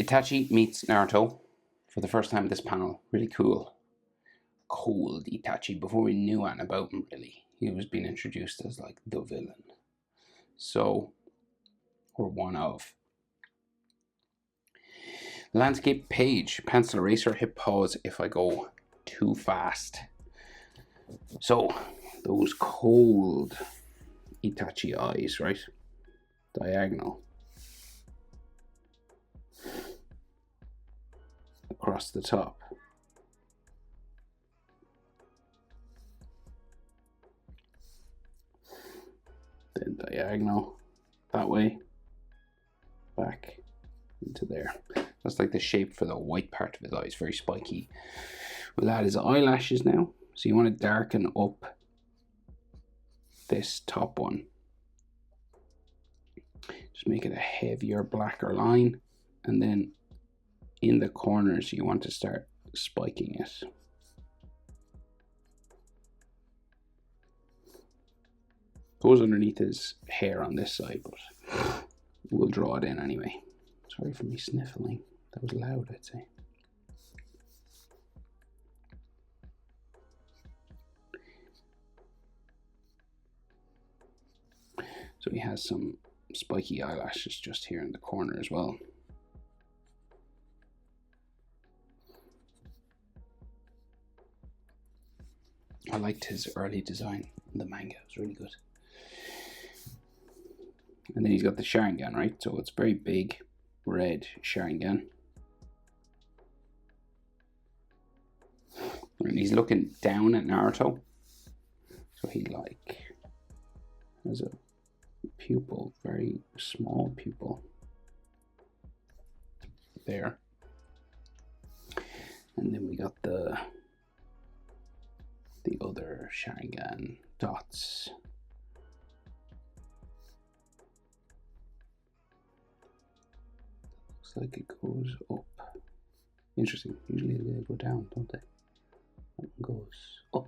Itachi meets Naruto for the first time in this panel. Really cool. Cold Itachi. Before we knew anything about him, really. He was being introduced as like the villain. So, or one of. Landscape page. Pencil eraser. Hit pause if I go too fast. So, those cold Itachi eyes, right? Diagonal. Across the top. Then diagonal that way. Back into there. That's like the shape for the white part of his eyes. Very spiky. We'll add his eyelashes now. So you want to darken up this top one. Just make it a heavier, blacker line. And then in the corners, you want to start spiking it. Goes underneath his hair on this side, but we'll draw it in anyway. Sorry for me sniffling. That was loud, I'd say. So he has some spiky eyelashes just here in the corner as well. I liked his early design in the manga. It was really good. And then he's got the Sharingan, right? So it's very big, red Sharingan. And he's looking down at Naruto. So he like has a pupil, very small pupil there. And then we got the other Sharingan dots. Looks like it goes up. Interesting. Usually they go down, don't they? That one goes up.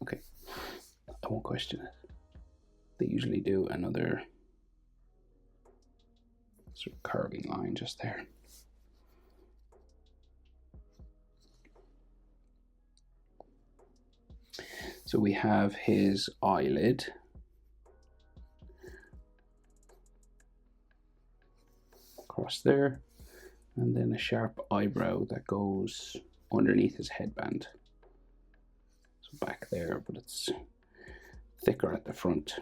Okay. I won't question it. They usually do another sort of curving line just there. So we have his eyelid. Across there. And then a sharp eyebrow that goes underneath his headband. So back there, but it's thicker at the front.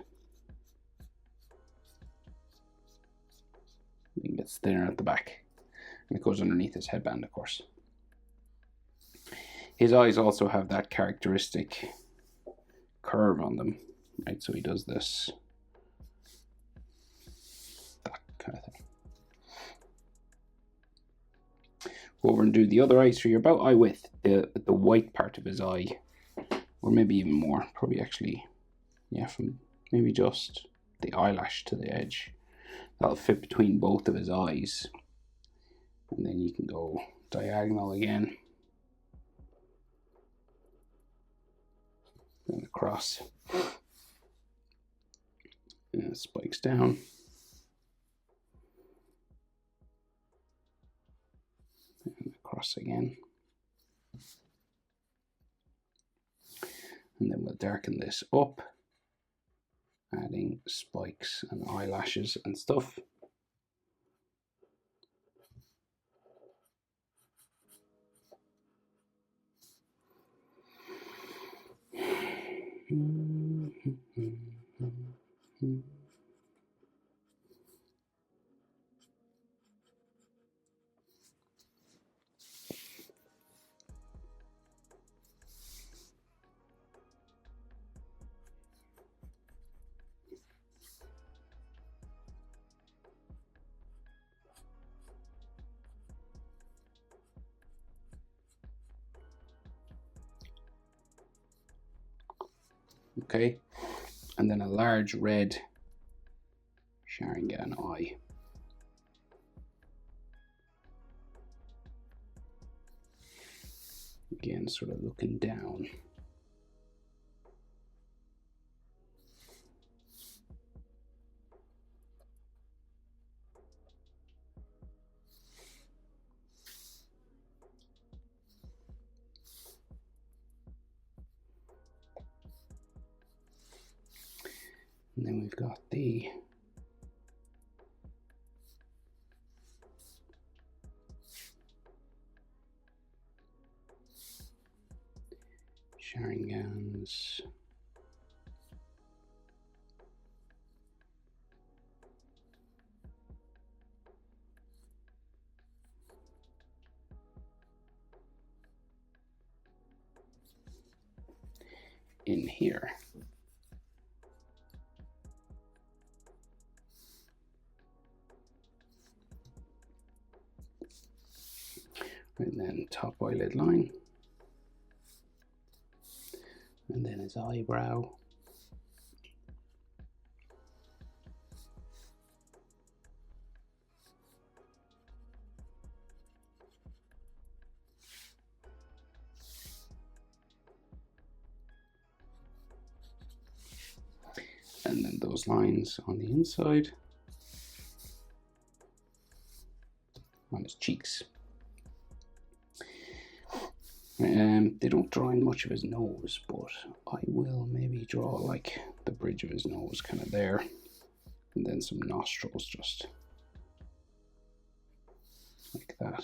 It gets thinner at the back. And it goes underneath his headband, of course. His eyes also have that characteristic curve on them, right? So he does this, that kind of thing. Go over and do the other eye. So you're about eye width, the white part of his eye, or maybe even more, probably actually, yeah, from maybe just the eyelash to the edge. That'll fit between both of his eyes. And then you can go diagonal again. And across. And it spikes down. And across again. And then we'll darken this up, adding spikes and eyelashes and stuff. Okay, and then a large red Sharingan eye. Again, sort of looking down. then we've got the Sharingans. In here. And then top eyelid line. And then his eyebrow. And then those lines on the inside. On his cheeks. They don't draw in much of his nose, but I will maybe draw like the bridge of his nose kind of there. And then some nostrils just like that.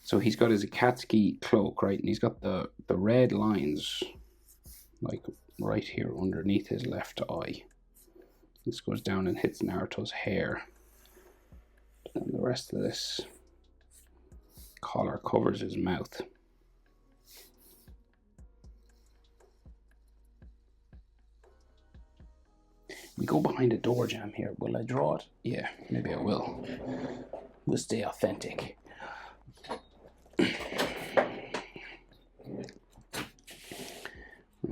So he's got his Akatsuki cloak, right? And he's got the red lines like right here underneath his left eye. This goes down and hits Naruto's hair. And the rest of this collar covers his mouth. We go behind a door jam here. Will I draw it? Yeah, maybe I will. We'll stay authentic.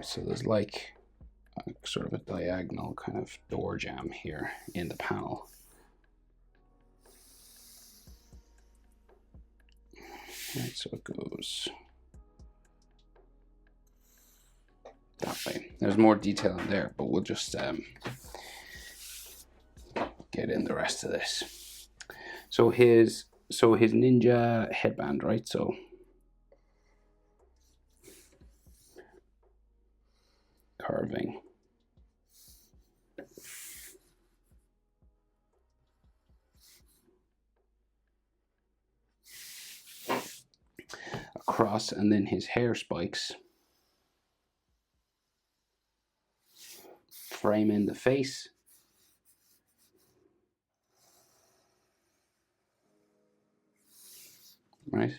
So there's like sort of a diagonal kind of door jam here in the panel. Right, so it goes that way. There's more detail in there, but we'll just get in the rest of this. So his ninja headband, right? So carving. Across, and then his hair spikes framing the face. Right?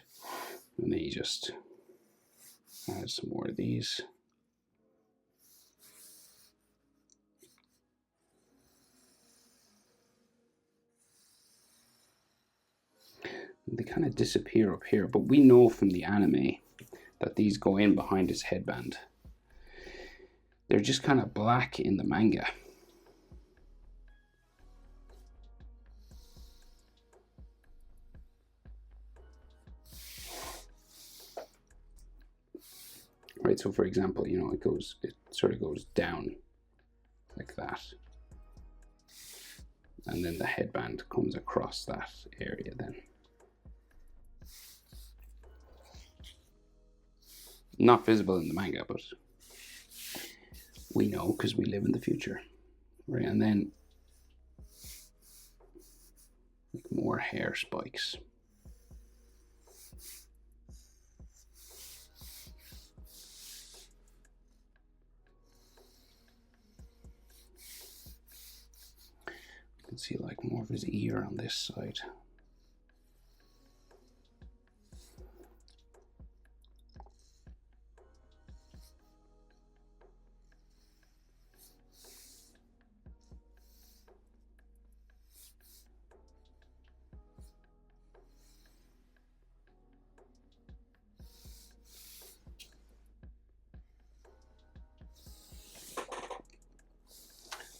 And then you just add some more of these. They kind of disappear up here, but we know from the anime that these go in behind his headband. They're just kind of black in the manga. Right, so for example, you know, it sort of goes down like that. And then the headband comes across that area then. Not visible in the manga, but we know because we live in the future. Right, and then like more hair spikes. You can see like more of his ear on this side.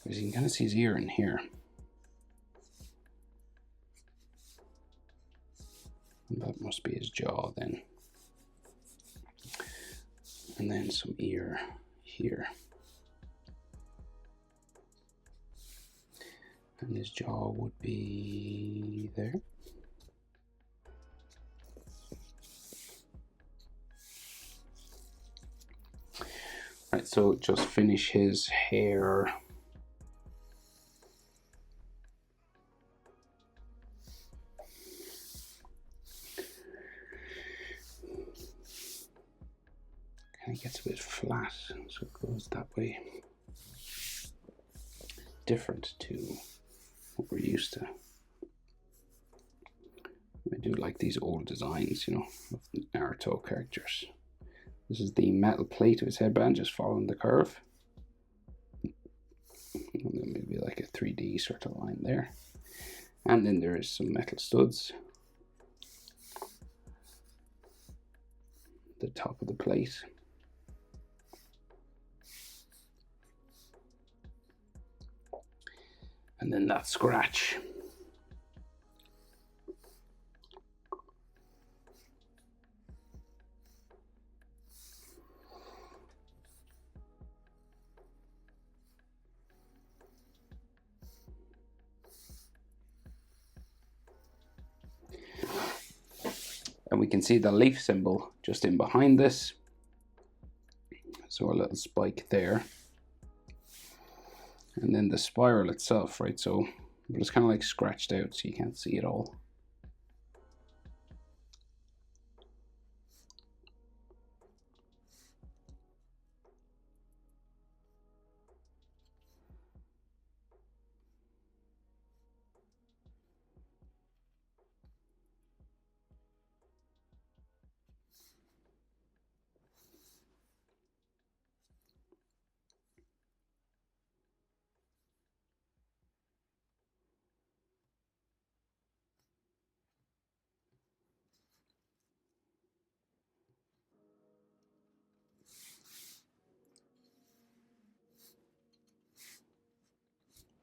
Because you can kind of see his ear in here. And that must be his jaw then. And then some ear here. And his jaw would be there. Right, so just finish his hair. Kind of gets a bit flat, so it goes that way. Different to what we're used to. I do like these old designs, you know, of Naruto characters. This is the metal plate of his headband, just following the curve. And then maybe like a 3D sort of line there. And then there is some metal studs. The top of the plate. And then that scratch. And we can see the leaf symbol just in behind this. So a little spike there. And then the spiral itself, right? So it's kind of like scratched out, so you can't see it all.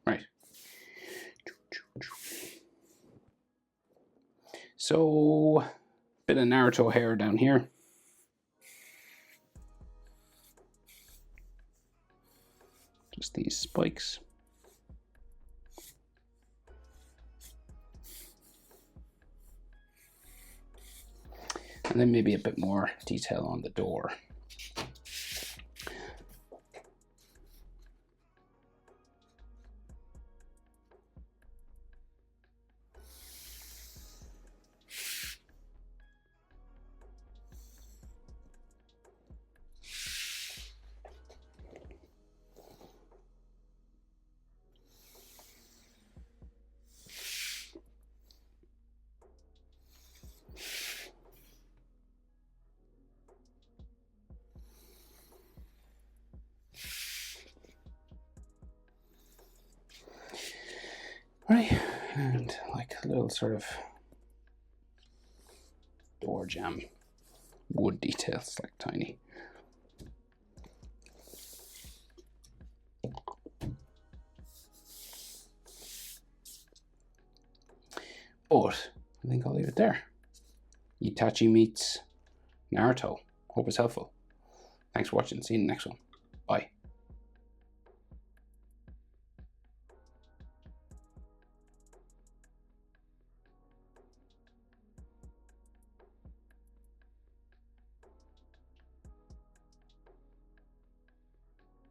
Right. So, bit of Naruto hair down here. Just these spikes. And then maybe a bit more detail on the door. Right, and like a little sort of door jamb wood details, like tiny. But I think I'll leave it there. Itachi meets Naruto. Hope it's helpful. Thanks for watching. See you in the next one. Bye.